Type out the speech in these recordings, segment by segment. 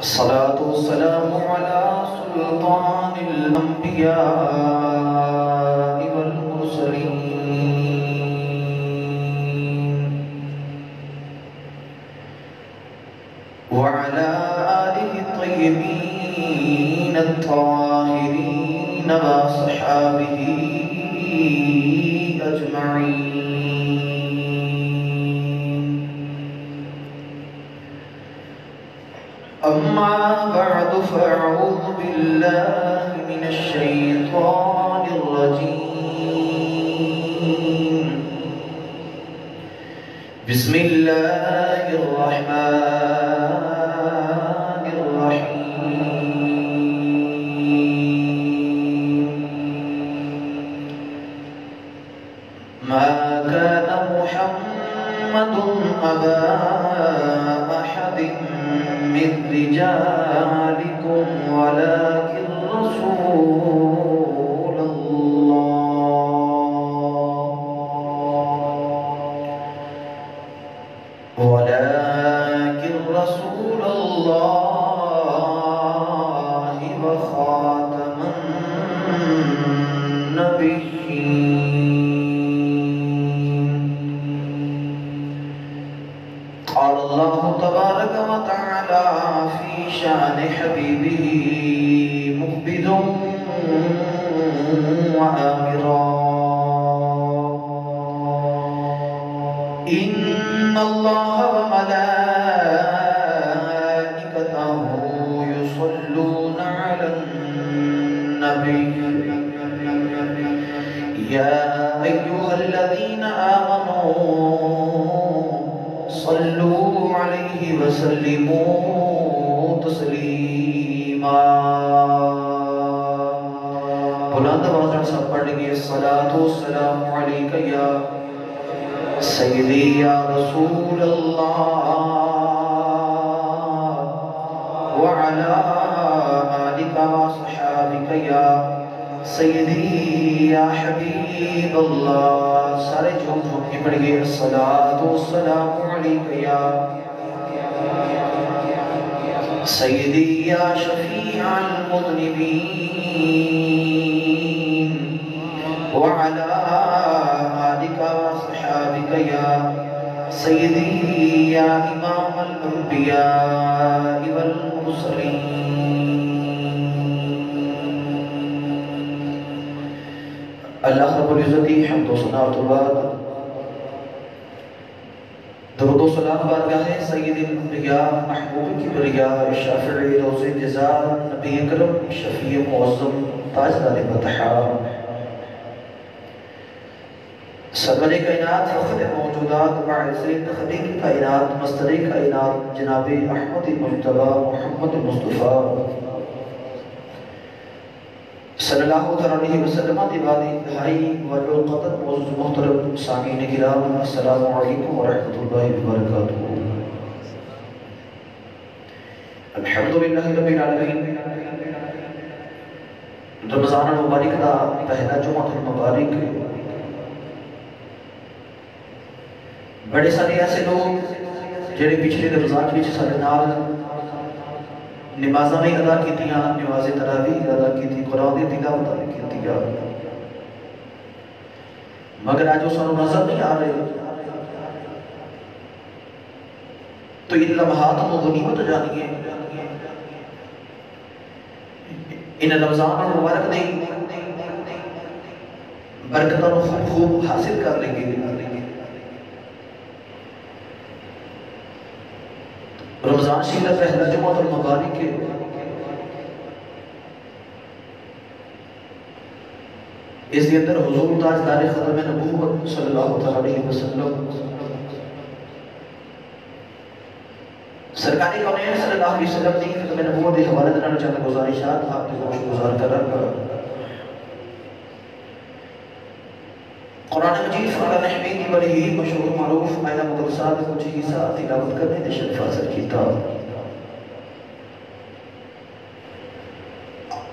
الصلاة والسلام على سلطان الأنبياء والمرسلين وعلى آله الطيبين الطاهرين وصحابه أجمعين. أما بعد فأعوذ بالله من الشيطان الرجيم. بسم الله الرحمن الرحيم. ما كان محمد أبا أحد من رجالكم ولكن رسول الله وخاتم النبيين. قال الله تبارك وتعالى في شأن حبيبه مخبرا وآمرا: إن الله وملائكته يصلون على النبي يا أيها الذين آمنوا صلوا عليه وسلموا تسلیما. بلند آواز سے پڑھ لیں گے: الصلاۃ والسلام علیک یا سیدی یا رسول اللہ وعلی آلک وصحابک یا سیدی یا حبیب اللہ. سارے جھوم جھوم کے پڑھ گئے: الصلاۃ والسلام علیک یا سیدی یا شفیع المذنبین وعلی آلک وصحابک یا سیدی یا امام الانبیاء والمرسلین. اللہ رب العزت کی حمد و ثنا و بعد درود و سلام بارگاہ سید الانبیاء محبوب کبریاء شافعی روز جزا نبی اکرم شفیع معظم تاجدار بطحا سرور کائنات فخر موجودات باعث تخلیق کائنات مصدر کائنات جناب احمد مجتبی محمد مصطفیٰ صلی اللہ علیہ وسلم دیوانی انتہائی وجہ القدر معزز محترم سامعین کرام، السلام علیکم ورحمۃ اللہ وبرکاتہ. الحمدللہ رب العالمین. رمضان المبارک دا پہلا جمعہ المبارک. بڑے سارے ایسے لوگ جڑے پچھلے رمضان وچ سارے نال نمازاں بھی ادا کیتیاں، نماز تراویح ادا کیتی، قرآن دی تلاوت کیتی، مگر آج وہ سانوں نظر نہیں آ رہے. تو ان لمحات کو غنیمت جانیے، ان رمضان المبارک دی برکتوں کو خوب حاصل کر لیں گے. رمضان شریف کا پہلا جمعہ المبارک ہے. اس کے اندر حضور تاجدار ختم نبوت صلی اللہ علیہ وسلم سرکار کونین صلی اللہ علیہ وسلم کی ختم نبوت کے حوالے سے چند گزارشات آپ کے گوش گزار کر رہا. قرآن مجید فرقان حمید کی بڑی ہی مشہور معروف آیہ مقدسات کچھ حصہ تلاوت کرنے دے شرف حاصل کیتا.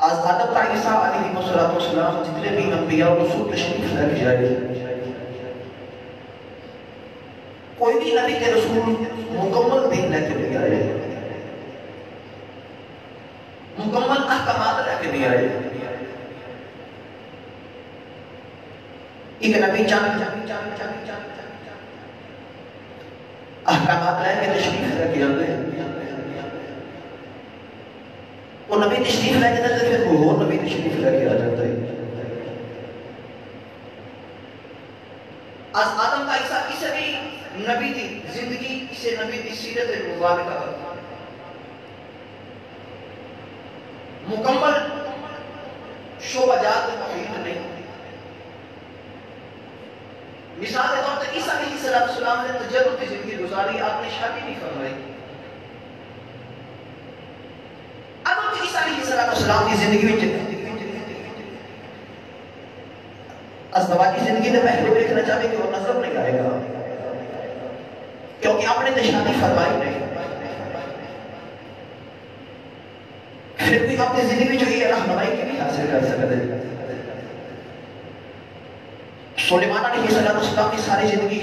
از آدم تا عیسیٰ علیہ السلام جتنے بھی انبیاء و رسول تشریف لے کے جائے کوئی بھی نبی کے رسول مکمل دین لے کے نہیں آئے، مکمل احکامات لے کے نہیں آئے۔ ایک نبی چند احکامات لے کے تشریف لے کے آتے ہیں، وہ نبی تشریف لے کے آتے پھر کوئی اور نبی تشریف لے کے آ جاتا ہے۔ آدم کا عیسیٰ کسی بھی نبی دی زندگی کسی نبی دی سیرت مطابق مکمل شعبہ جات توحید نہیں۔ مثال کے طور پر عیسیٰ علیہ السلام نے تجرب کی زندگی گزاری، آپ نے شادی نہیں فرمائی۔ اب ہم عیسیٰ علیہ السلام کی زندگی میں ازدواجی زندگی نے پہلے دیکھنا چاہتے کہ وہ نظر نہیں آئے گا، کیونکہ آپ نے تو شادی فرمائی نہیں۔ پھر بھی اپنی زندگی جو یہ رہنمائی کی بھی حاصل کر سکتے ہیں۔ سلیمان علیہ السلام کی ساری زندگی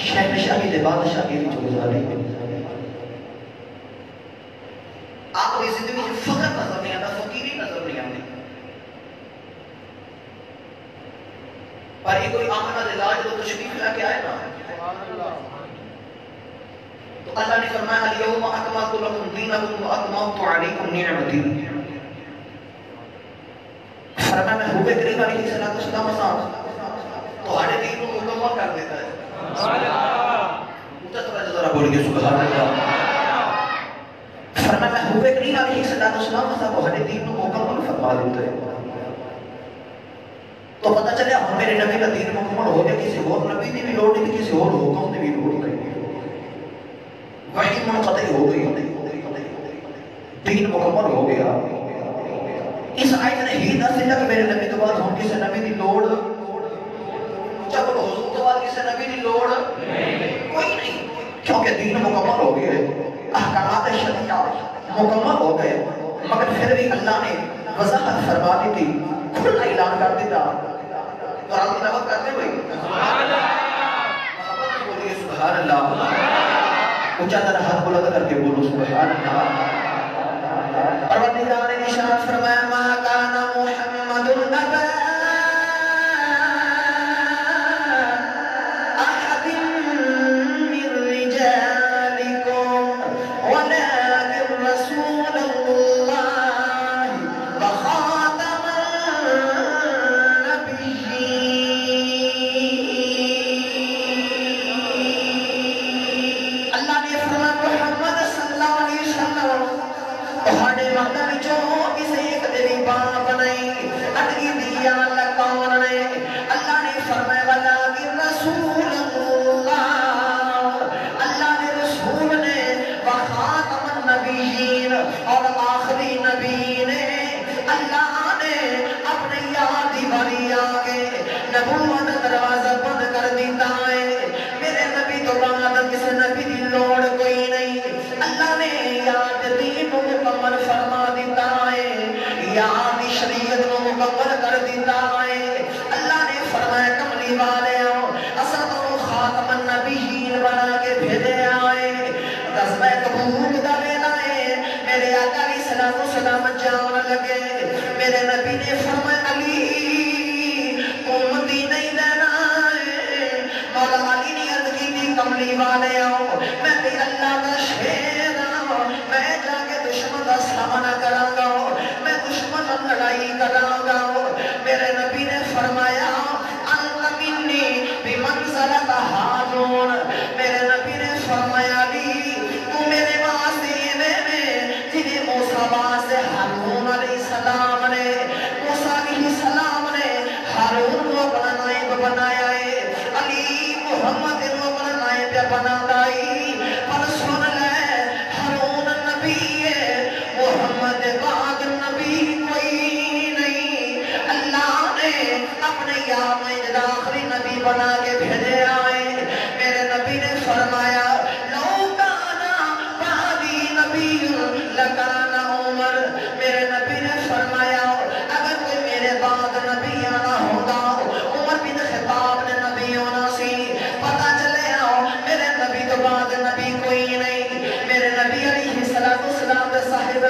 شہنشاہی کی بادشاہ کی جو گزاری، آپ کی زندگی جو فقر نظر نہیں آتا، فقیری نظر نہیں آتی، پر یہ کوئی آمنہ علاج جو تشریف لے کے آئے نا، تو اللہ نے فرمایا الیوم اکملت لکم دینکم واتممت علیکم نعمتی۔ فرمایا میں حبیب کریم علیہ السلام تمہارے دین کو مکمل کر دیتا ہے۔ اونچا ذرا بولیے سبحان اللہ۔ فرمایا میں حبیب کریم علیہ السلام تمہارے دین کو مکمل فرما دیتا ہے۔ تو پتہ چلے ہم میرے نبی کا دین مکمل ہو گیا، کسی اور نبی نے بھی لوڑ نہیں تھی، کسی اور حکم نے بھی لوڑ نہیں، وحی منقطع ہو گئی، دین مکمل ہو گیا۔ اس آیت نے ہی دس دیا کہ میرے نبی کے بعد ہم کسی نبی کی لوڑ، جب حضور کے بعد کسی نبی کی لوڑ کوئی نہیں، کیونکہ دین مکمل ہو گئے، احکامات شریعہ مکمل ہو گئے۔ مگر پھر بھی اللہ نے وضاحت فرما دی تھی، کھلا اعلان کر دیتا، اور آپ تلاوت کرتے ہوئے محبت بولیے سبحان اللہ، اونچا ذرا ہاتھ بلند کر کے بولو سبحان اللہ۔ پروردگار نے ارشاد فرمایا ما کان محمد ابا احد من رجالکم ولکن رسول اللہ وخاتم اللہ نے فرمایا محمد صلی اللہ علیہ وسلم تہاڈے ماں وچوں کسے ایک تیری باپ نہیں اٹکی دیا لکون نے۔ اللہ نے فرمایا ولیکن رسول اللہ، اللہ نے رسول نے وخاتم النبیین، اور آخری نبی نے۔ اللہ نے اپنے یاد باری آگے نبوت دروازہ بند کر دیتا ہے، میرے نبی تو بعد کسی نبی دی لوڑ کوئی نہیں۔ اللہ نے یاد دین کو مکمل فرما دیتا ہے، یاد شریعت کو مکمل کر دیتا ہے۔ اللہ نے فرمایا کملی والے اصل تو خاتم النبیین بنا کے بھیجے آئے۔ غزوہ تبوک دا ویلا ہے، میرے آقا علیہ السلام جان لگے، میرے نبی نے فرمایا علی امتی نہیں دینا ہے۔ مولا علی نے عرض کی تھی کملی والے میں بھی اللہ کا شیر ہوں، میں جا کے دشمن کا سامنا کراں گا، میں دشمن سے لڑائی کراں گا۔ میرے نبی نے فرمایا انت منی بمنزلۃ ہارون، میرے نبی نے فرمایا علی تو میرے واسطے میں جنہیں موسیٰ واسطے ہارون علیہ السلام نے، موسیٰ علیہ السلام نے ہارون کو اپنا نائب بنایا ہے، علی محمد کو اپنا نائب بنا لائی۔ پر سن لے ہارون نبی ہے، محمد بعد نبی کوئی نہیں۔ اللہ نے اپنے یام آخری نبی بنا کے بھیجے آئے، میرے نبی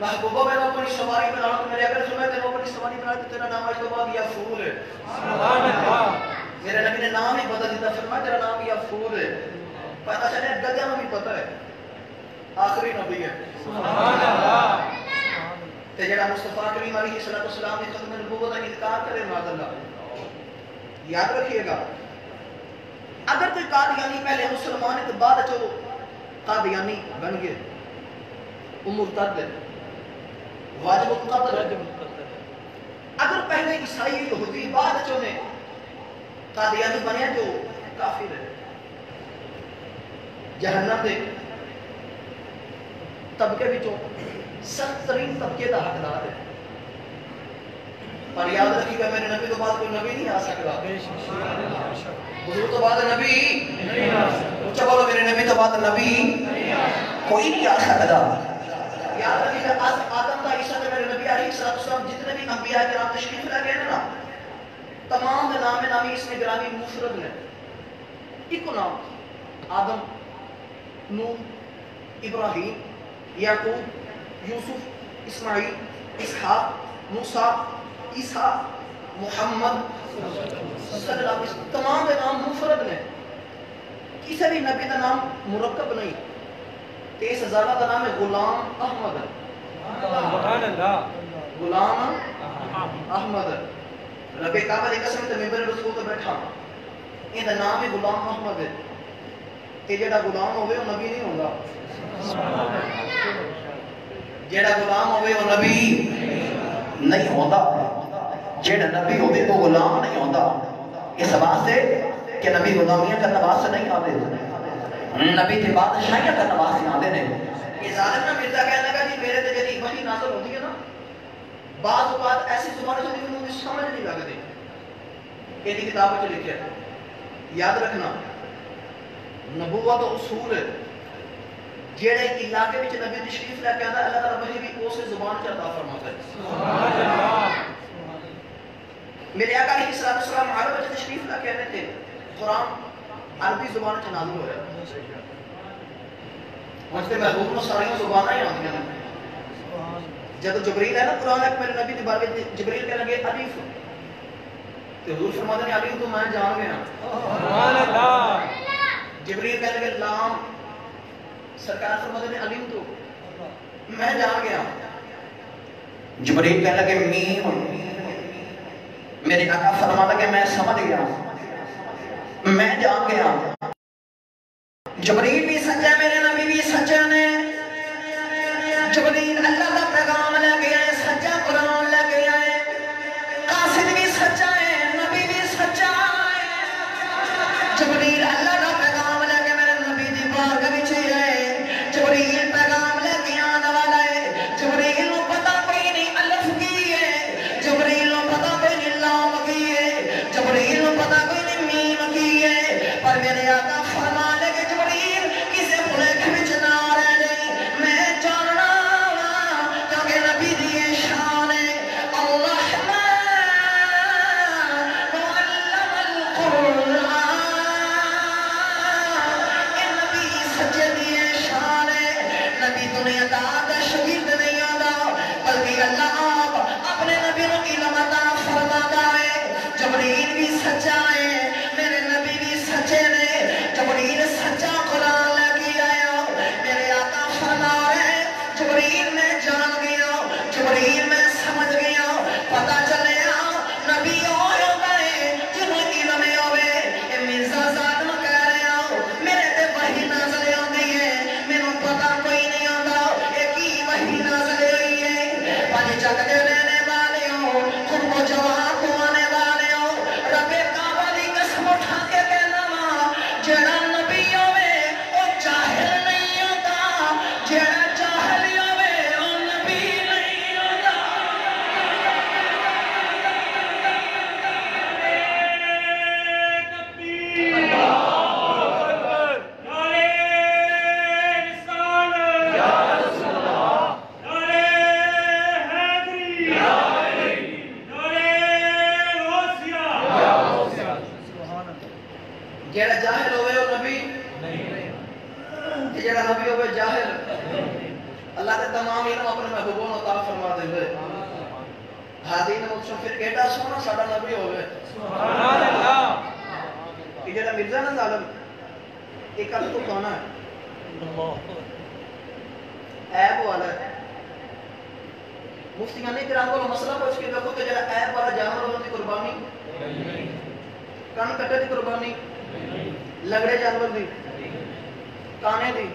محبوبہ میں اپنی سواری بنا تو میرے اگر سمجھے تیرے اپنی سواری بنا تو تیرا نام آج تو بعد یافور ہے. سبحان اللہ. میرے نبی نے نام ہی بدل دیتا فرمایا تیرا نام یافور ہے. پتہ چلے گدھے میں بھی پتہ ہے آخری نبی ہے. سبحان اللہ. تے جڑا مصطفیٰ کریم علیہ السلام نے ختم نبوت کا انکار کرے معاذ اللہ. یاد رکھیے گا اگر کوئی قادیانی پہلے مسلمان ہے تو بعد چو قادیانی بن گئے وہ مرتد ہے واجب القتل. اگر پہلے عیسائی یہودی بعد چو نے قادیانی بنیا جو کافر ہے جہنم دے طبقے وچوں سخت ترین طبقے دا حقدار ہے. پر یاد رکھیے گا میرے نبی تو بعد کوئی نبی نہیں آ سکتا. حضور تو بعد نبی نہیں آ سکتا. اچھا بولو میرے نبی تو بعد نبی کوئی نہیں آ سکتا. یاد رکھیے گا آدم کا عیسیٰ کے میرے نبی علیہ السلام جتنے بھی انبیاء کرام تشریف لے گئے نا تمام نام نامی اس میں گرامی مفرد ہے. ایک نام آدم نوح ابراہیم یعقوب یوسف اسماعیل اسحاق موسیٰ عیسیٰ محمد صلی اللہ علیہ وسلم تمام نام مفرد نے. کسی بھی نبی کا نام مرکب نہیں. 23,000 کا نام ہے غلام احمد. سبحان اللہ. غلام احمد رب کعبہ دی قسم تے ممبر رسول تے بیٹھا یہ دا نام ہے غلام احمد ہے. تے جڑا غلام ہوے وہ نبی نہیں ہوندا. جڑا غلام ہوے وہ نبی نہیں ہوندا. جڑا نبی ہوے وہ غلام نہیں ہوندا. اس واسطے کہ نبی غلامیاں کرنے واسطے نہیں آتے نبی تے بادشاہیاں کرنے واسطے آتے ہیں. یہ ظالم نہ مرزا کہنے لگا جی میرے تے جدی وحی نازل ہوتی ہے نا بعض اوقات ایسی زبان سے بھی مجھے سمجھ نہیں لگتی. یہ کتاب میں لکھا ہے. یاد رکھنا نبوت و اصول ہے جڑے علاقے وچ نبی تشریف لے کے آندا اللہ تعالی وحی بھی اس زبان چ عطا فرماتا ہے. سبحان اللہ. میرے آقا علیہ السلام عرب وچ تشریف لے کے آنے تھے. قرآن عربی زبان چ نازل ہوا ہے. واسطے محبوب نو ساری زباناں ہی آندیاں نے. جب جبریل ہے نا قرآن ایک میرے نبی کے بارے میں جبریل کہنے لگے الف تو حضور فرماتے ہیں الف تو میں جان گیا. سبحان اللہ. جبریل کہنے لگے لام سرکار فرماتے ہیں الف تو میں جان گیا. جبریل کہنے لگے میم میرے آقا فرماتا کہ میں سمجھ گیا میں جان گیا. جبریل بھی سچا ہے میرے نبی بھی سچا نے. جبریل اللہ کا پیغام لے کے آئے سچا قرآن لے کے آئے. قاصد بھی سچا ہے نبی بھی سچا ہے. جبریل اللہ کا پیغام لے کے میرے نبی دی بارگاہ وچ آئے. جبریل پیغام لے کے آنے والا ہے. جبریل نو پتہ کوئی نہیں الف کی ہے. جبریل نو پتہ کوئی نہیں لام کی ہے. جبریل نو پتہ کوئی نہیں میم کی ہے. پر میرے آقا فرما لے کہ جبریل کسے بھلیکھے وچ نہ رہ جائے. میں جاننا کیونکہ نبی دی شان ہے اللہ معلم القرآن. اے نبی سچے دی شان ہے. نبی دنیا دا شہید نہیں آندا بلکہ اللہ آپ اپنے نبی نو علم عطا فرماتا ہے. جبریل بھی سچا ہے میرے نبی بھی سچے نے. جبریل سچا قرآن لے کے آیا. میرے آقا فرما رہے جبریل میں جان گیا جبریل میں سمجھ گیا. پتہ چلیا نبی ہوئے گئے جنہوں علم ہوئے. اے مرزا ظالم کہہ رہے ہو میرے تے وحی نازل ہوندی ہے مینوں پتہ کوئی نہیں آندا اے کی وحی نازل ہوئی ہے. پانچ جگ دے رہنے والے ہو خود کو جواب دوانے والے ہو. رب کعبہ دی قسم اٹھا کے کہنا وا جڑا نبی ہوئے او جاہل نہیں ہوتا. جڑا جاہل ہوئے او نبی نہیں ہوتا. جڑا جاہل ہوئے او نبی نہیں. جڑا نبی ہوئے جاہل اللہ نے تمام علم اپنے محبوبوں عطا فرما دے ہوئے ہادی نے مجھ سے پھر ایڈا سونا ساڑا نبی ہوئے سبحان اللہ کہ جڑا مرزا نہ ظالم ایک عدد تو کھانا ہے عیب والا ہے مفتیان کرام کو مسئلہ پوچھ کے دیکھو کہ جڑا عیب والا جانور ہونے کی قربانی کان کٹے دی قربانی لگڑے جانور دی کانے دی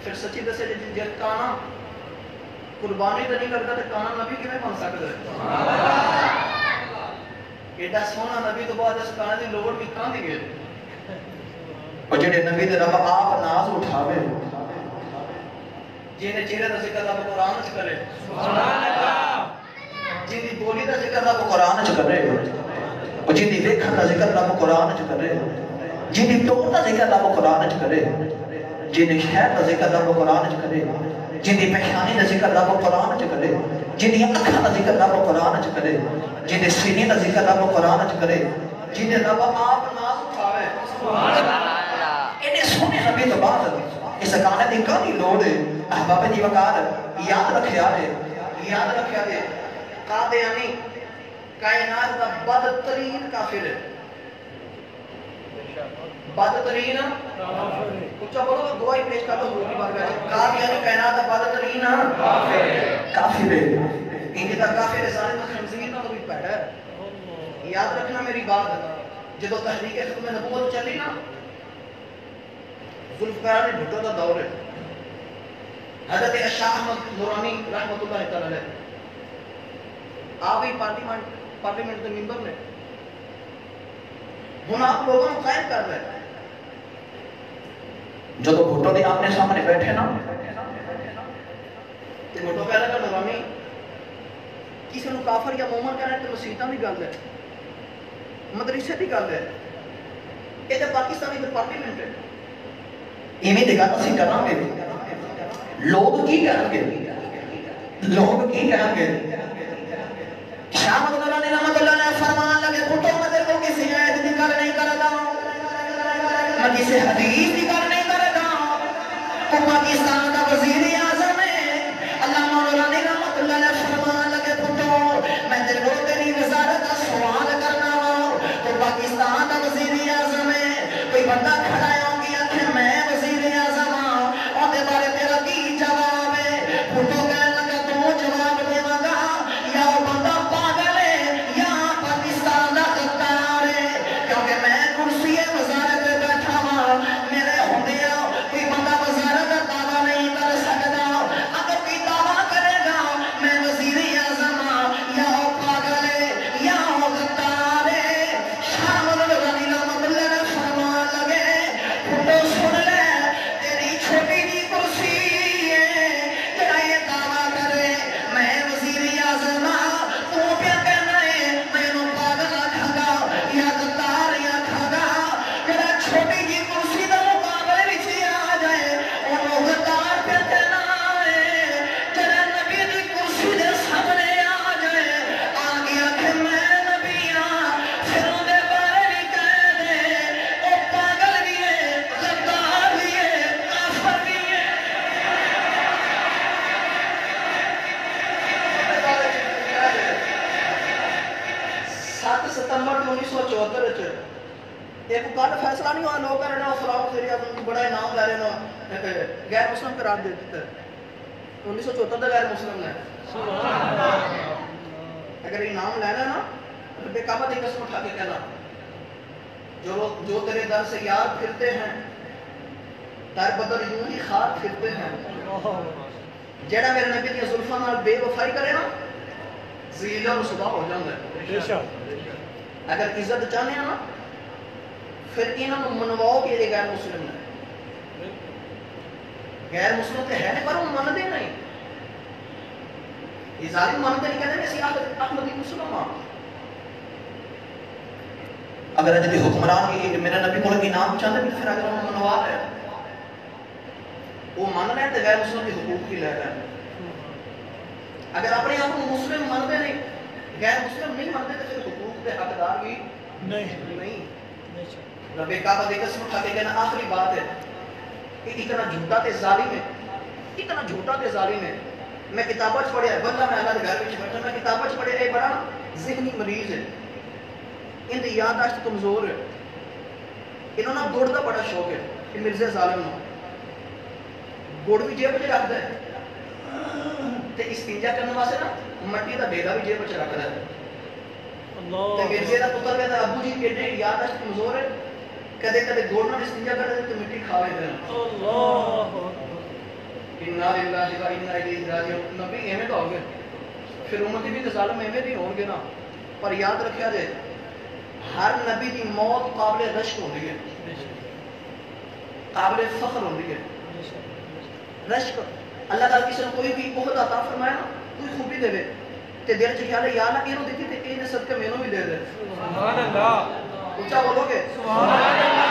پھر سچی دسے جب کانا قربانی تو نہیں کرتا تو کانا نبی کیوں بن سکتا ہے ایڈا سونا نبی تو بعد اس کانے دی لوڑ بھی کان دی گئے اور جڑے نبی دے رب آپ ناز اٹھاوے جنہیں چہرے دا ذکر رب قرآن چ کرے سبحان اللہ جن دی بولی دا ذکر رب قرآن چ کرے اور جن دی ویکھن دا ذکر رب قرآن چ کرے جن دی ٹون دا ذکر رب قرآن چ کرے جن دی شہر دا ذکر رب قرآن چ کرے جن دی پہچانی دا ذکر رب قرآن چ کرے جن دی اکھاں دا ذکر رب قرآن چ کرے جن دی سینے دا ذکر رب قرآن چ کرے جن دی رب آپ ناز اٹھاوے سبحان اللہ انہیں سونے نبی تو بعد اس گانے دی کانی لوڑ ہے احباب دی وقار یاد رکھیا ہے قادیانی کائنات دا بدترین کافر ہے بدترین اچھا بولو دعائی پیش کر دو حضور کی بارگاہ میں قادیانی کائنات دا بدترین کافر ہے انہی دا کافر ہے سارے تو خنزیر نہ تو بھی پیڑا ہے یاد رکھنا میری بات جب تحریک ختم نبوت چلی نا ذوالفقار نے بھٹو دا دور ہے حضرت شاہ احمد نورانی رحمت اللہ تعالی آپ ہی پارلیمنٹ کے ممبر نے ہن آپ لوگوں کو قائم کر رہے ہیں جو تو بھٹو دے آپ نے سامنے بیٹھے نا تے بھٹو کہہ لگا نورانی کسی نو کافر یا مومن کہنا تے مسیحتاں دی گل ہے مدرسے دی گل ہے یہ تے پاکستانی تے پارلیمنٹ ہے ایویں دی گل اسی کراں گے لوگ کی کہیں گے شاہ مدد اللہ نے رحمت اللہ نے فرمان لگے پھٹو میں دیکھو کسی عید دی کر نہیں کردا میں کسی حدیث دی کر نہیں کردا تو پاکستان دا وزیر اعظم ہے اللہ مولا نے رحمت اللہ نے فرمان لگے پھٹو میں تیرے کو تیری وزارت کا سوال کرنا تو پاکستان دا وزیر اعظم ہے کوئی بندہ کھڑا ہے ہوں گی آنکھیں میں وزیر اعظم اور دے بارے تیرا کی جواب ہے پھٹو کہنے لگا تو جواب دے گا یا وہ بندہ پاگل ہے یا پاکستان دا غدار ہے کیونکہ میں کرسی وزارت پہ بیٹھا ہوں میرے ہوندیا کوئی بندہ وزارت کا دعویٰ نہیں کر سکتا اگر کوئی دعویٰ کرے گا میں وزیر اعظم یا وہ پاگل ہے یا وہ غدار ہے شاہ مدد غنی رحمت اللہ نے فرمان لگے پھٹو سن لے تیری چھوٹی جی کرسی ہے جڑا یہ دعویٰ کرے میں وزیر اعظم تو کیا کہنا ہے میں انہوں پاگل آکھا گا یا غدار یا کھا گا جڑا چھوٹی جی کرسی دا مقابلے وچ آ جائے انہوں غدار پہ کہنا ہے جڑا نبی دی کرسی دے سامنے آ جائے آگے آکھے میں نبی پھر ان دے بارے بھی کہہ دے او پاگل بھی ہے غدار بھی ہے کافر بھی ہے 7 ستمبر 1974 ایک کل فیصلہ نہیں ہوا لوگ کہہ رہے ہیں فلاح وزیر اعظم بڑا انعام لے رہے ہیں غیر مسلم قرار دے دیتا ہے 1974 دا غیر مسلم ہے اگر انعام لینا نا تو بے قابل کی قسم اٹھا کے کہنا جو تیرے در سے یار پھرتے ہیں در بدر یوں ہی خار پھرتے ہیں جیڑا میرے نبی کی زلفاں نال بے وفائی کرے نا زیلہ و صبح ہو جاندہ ہے اگر عزت چاہنے ہیں نا پھر انہوں منواؤ کہ یہ غیر مسلم ہے غیر مسلم تے ہے پر وہ مندے نہیں یہ ظالم مندے نہیں کہتے ہیں اسی احمدی مسلم ہاں اگر جدی حکمران کی میرا نبی کو لگی نام چاہتے ہیں پھر اگر انہوں منوا رہے ہیں وہ مان رہے ہیں تو غیر مسلم کی حقوق کی لے رہے ہیں اگر اپنے آپ کو مسلم مانتے نہیں غیر مسلم نہیں مانتے تو پھر حقوق کے حقدار بھی نہیں رب کعبہ دے قسم اٹھا کے کہنا آخری بات ہے کہ اتنا جھوٹا تے ظالم ہے اتنا جھوٹا تے ظالم ہے. میں کتاباں پڑھیا ہے بندہ میں اللہ کے گھر وچ بیٹھا میں کتاباں پڑھیا ہے بڑا ذہنی مریض ہے ان دی یادداشت کمزور ہے انہوں نے گڑ دا بڑا شوق ہے کہ مرزا ظالم نو گڑ بھی جیب وچ رکھدا ہے تے استنجا کرنے واسطے نا مٹی دا ڈیگا بھی جیب وچ رکھدا ہے تے مرزے دا پتر کہندا ابو جی ایڈے یادداشت کمزور ہے کدے کدے گڑ نال استنجا کردے تے مٹی کھاوے دے اللہ انا للہ و انا الیہ راجعون. نبی ایویں دا ہو گئے پھر امتی بھی ظالم ایویں دی ہون گے نا پر یاد رکھیا جائے ہر نبی دی موت قابل رشک ہوندی ہے قابل فخر ہوندی ہے. رشک اللہ تعالی کسی نے کوئی بھی عہدہ عطا فرمایا نا کوئی خوبی دے تے دل چ خیال ہے یا اللہ اینو دتی تے اینے صدقے مینوں بھی دے دے. سبحان اللہ اونچا بولو گے سبحان اللہ.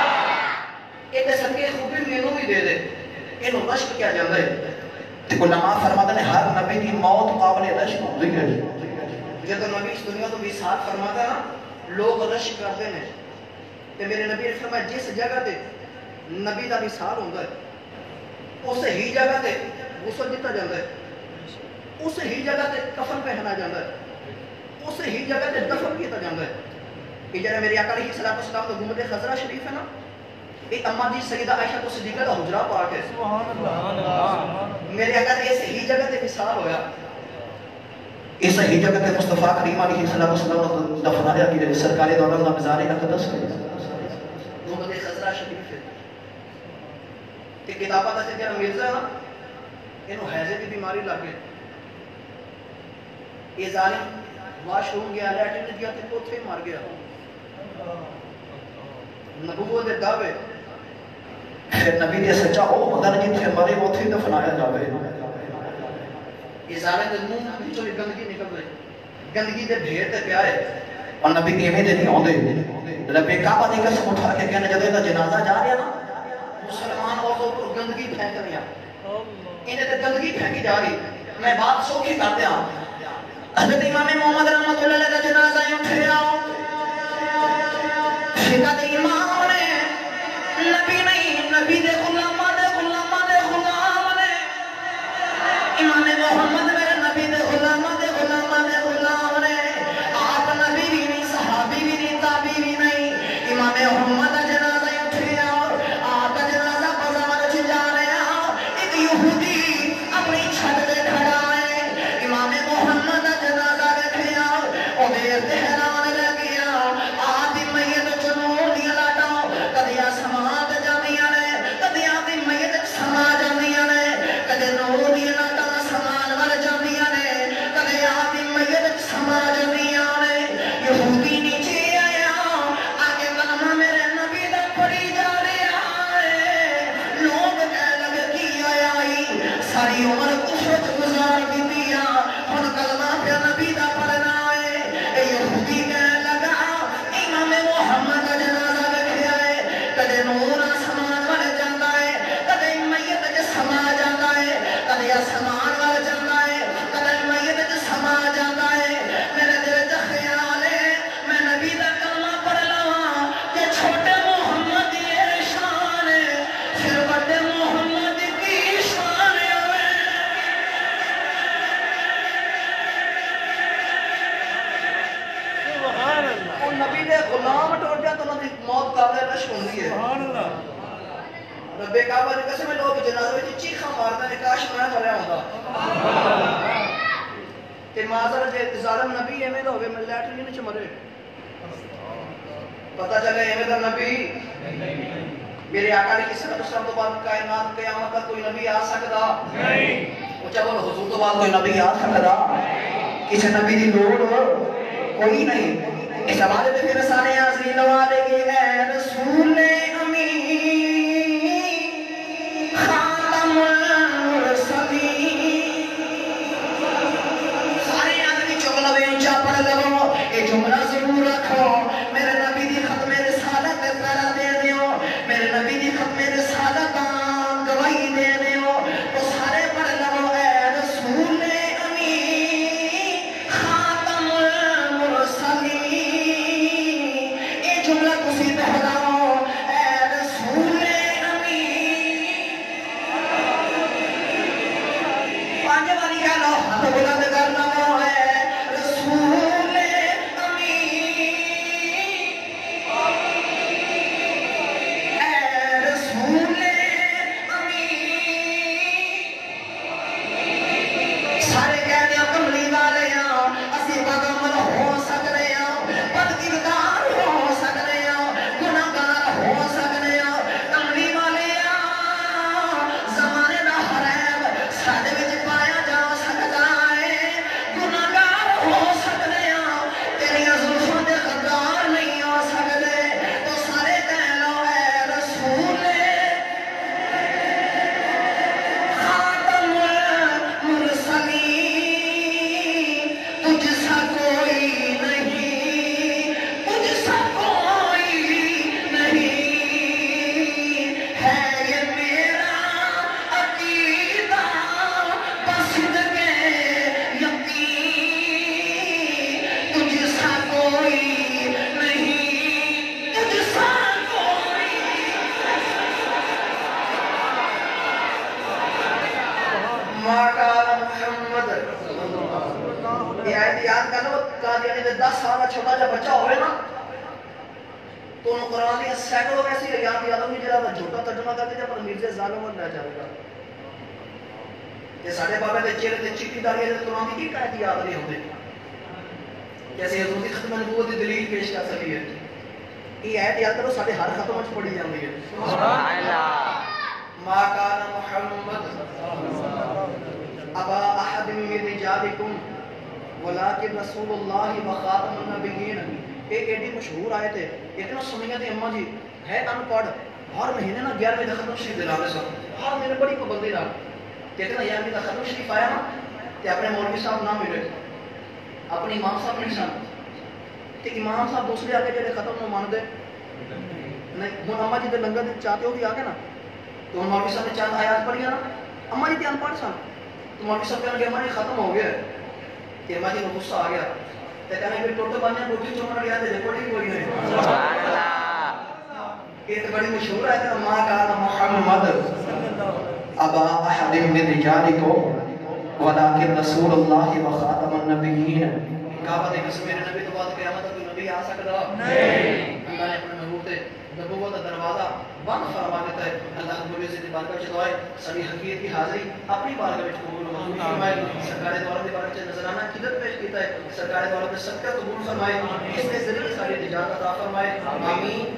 اینے صدقے خوبی مینوں بھی دے دے اینو رشک کیا جاندا ہے. تے علماء فرماتے ہیں ہر نبی دی موت قابل رشک ہوندی ہے. جب نبی اس دنیا تو وصال فرماتا ہے نا لوگ رشک کرتے ہیں تے میرے نبی نے فرمایا جس جگہ تے نبی دا وصال ہوندا ہے اس ہی جگہ تے غسل دتا جاندا ہے اس ہی جگہ تے کفن پہنا جاندا ہے اس ہی جگہ تے دفن کیتا جاندا ہے. یہ جڑا میرے آقا علیہ الصلوۃ والسلام دا گنبد خضرا شریف ہے نا یہ اما جی سیدہ عائشہ صدیقہ دا حجرہ پاک ہے. سبحان اللہ. میرے آقا نے اس ہی جگہ تے وصال ہویا اس ہی جگہ تے مصطفیٰ کریم علیہ الصلوۃ والسلام دفنایا کہ سرکار دو عالم دا مزار اقدس ہے گنبد خضرا شریف ہے. تے کتاباں دا جڑا مرزا نا اینو ہیضے دی بیماری لگ گئی یہ ظالم واش روم گیا لیٹرن گیا تے اوتھے مر گیا. نبوت دے دعوے پھر نبی نے سچا او مگر جتھے مرے اوتھے دفنایا جاوے. یہ ظالم دے منہ وچوں گندگی نکل رہی گندگی دے ڈھیر تے پیا ہے اور نبی ایویں دے نہیں اوندے رب کعبہ دی قسم اٹھا کے کہنے جدوں دا جنازہ جا رہا نا مسلمان عورتوں پر گندگی پھینک رہی ہیں انہیں تے گندگی پھینکی جا رہی. میں بات سوکھی کر دیا حضرت امام محمد رحمۃ اللہ علیہ کا جنازہ اٹھیا شدت امام نے نبی نہیں نبی دے غلاماں دے غلام نے امام محمد میرے نبی دے غلاماں دے غلام نے آپ نبی بھی نہیں صحابی بھی نہیں تابعی بھی نہیں امام محمد کا جنازہ اٹھیا آپ کا جنازہ بازار چ جا رہا ایک یہودی اپنی چھت تے کھڑا ہے امام محمد کا جنازہ دیکھیا او دے حیران رہ گیا آپ دی میت چنو دیا لاٹا کدیا سماعت جاندیاں نے کدیا دی میت سما جاندیاں نے کدے نو دیا لاٹا سمان ول جاندیاں نے کدے آپ دی میت سما جاندیاں نے. یہودی نیچے آیا آگے کلمہ میرے نبی دا پڑھی جا رہا ہے لوگ کہہ لگے کی آیا ساری عمر کفر گزار دیا ہن کلمہ پہ نبی دا پڑھنا ہے. یہودی کہہ لگا امام محمد کا جنازہ دیکھیا ہے کدے نور آسمان ول جاندا ہے کدے میت وچ سما جاندا ہے کدے آسمان ول جاندا ہے کدے میت وچ سما جاندا ہے. میرے دل وچ خیال ہے میں نبی دا کلمہ پڑھ لواں کہ چھوٹے محمد دی شان ہے پھر بڑے محمد کی شان ہے. نبی دے غلام ٹوٹ جا تو انہوں دی موت قابل رشک ہوندی ہے. سبحان اللہ. رب کعبہ دی قسم لوگ جنازے وچ چیخاں ماردے نے کاش میں مریا ہوندا تے معذر جے ظالم نبی ایویں دا ہوے میں لیٹرین وچ مرے پتہ چلے ایویں دا نبی میرے آقا علیہ السلام تو بعد کائنات قیامت تک کوئی نبی آ سکدا نہیں. اونچا بولو حضور تو بعد کوئی نبی آ سکدا کسی نبی دی لوڑ کوئی نہیں. اس حوالے پہ پھر سارے حاضرین والے کے اے رسول امین خاتم المرسلین سارے آدمی جملہ بے اونچا پڑھ لو یہ جملہ ضرور رکھو میرے نبی دی ختم رسالت پیرا دے دیو میرے نبی دی ختم رسالت گواہی دے دیو تو سارے پڑھ لو اے رسول امین خاتم المرسلین جملہ احتیاط کر لو قادیانی دے 10 سال کا چھوٹا جا بچہ ہوئے نا تو انہوں قرآن دیا سینکڑوں ایسی لگیاں کی آدم نہیں جڑا جھوٹا ترجمہ کر دیا پر مرزے ظالم رہ جائے گا کہ ساڑھے بابے دے چہرے تے چٹی داڑھی دے قرآن کی قائد یاد نہیں ہوتے کیسے حضور کی ختم نبوت دی دلیل پیش کر سکی ہے یہ آیت یاد کرو ساڑھے ہر ختم وچ پڑھی جاندی ہے سبحان اللہ ما کان محمد ابا احد من رجالکم ولکن رسول اللہ و خاتم النبیین ایک ایڈی مشہور آیت ہے ایک نا سنیت اماں جی ہے ان پڑھ ہر مہینے نا 11ویں ختم شریف دلانے سن ہر مہینے بڑی پابندی نال کہتے نا 11ویں ختم شریف آیا نا تے اپنے مولوی صاحب نہ ملے اپنے امام صاحب نہیں سن تے امام صاحب دوسرے آگے جڑے ختم نہ مان دے نہیں ہن اماں جی دے لنگر دے چاہتے ہو بھی آگے نا تو مولوی صاحب نے چاند آیات پڑھی نا اماں جی تے ان پڑھ سن تو مولوی صاحب کہنے لگے اماں جی ختم ہو گیا کہ اماں جی کو غصہ آ گیا تے کہنے کہ ٹوٹو بننے روٹی چومن گیا تے کوئی کوئی نہیں سبحان اللہ یہ تے بڑی مشہور ہے کہ ما کان محمد ابا احد من رجالکم ولکن رسول اللہ و خاتم النبیین کعبہ دے قسم میرے نبی تو بعد قیامت کوئی نبی آ سکتا نہیں اللہ نے اپنے محبوب تے نبوت کا دروازہ بند فرما دیتا ہے اللہ رب العزت کی بارگاہ وچ دعائے ساری حقیقت کی حاضری اپنی بارگاہ وچ قبول فرمائے سرکار دو عالم دی بارگاہ وچ نذرانہ قدرت پیش کیتا ہے سرکار دو عالم دے صدقہ قبول فرمائے اس کے ذریعے ساری نجات عطا فرمائے آمین